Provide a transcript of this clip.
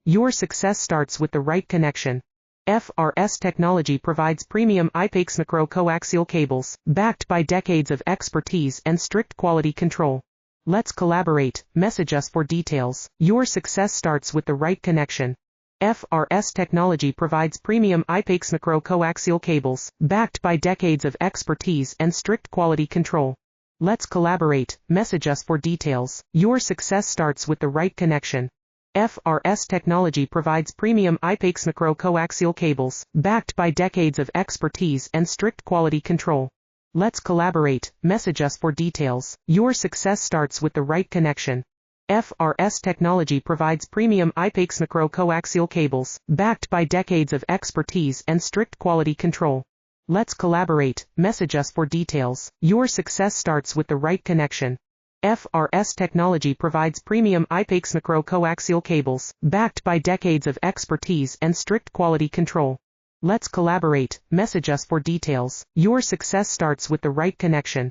Your success starts with the right connection. FRS Technology provides premium IPAX macro-coaxial cables, backed by decades of expertise and strict quality control. Let's collaborate. Message us for details. Your success starts with the right connection. FRS Technology provides premium IPAX macro-coaxial cables, backed by decades of expertise and strict quality control. Let's collaborate. Message us for details. Your success starts with the right connection. FRS Technology provides premium IPAX macro-coaxial cables, backed by decades of expertise and strict quality control. Let's collaborate. Message us for details. Your success starts with the right connection. FRS Technology provides premium IPAX macro-coaxial cables, backed by decades of expertise and strict quality control. Let's collaborate. Message us for details. Your success starts with the right connection. FRS Technology provides premium IPAX macro-coaxial cables, backed by decades of expertise and strict quality control. Let's collaborate. Message us for details. Your success starts with the right connection.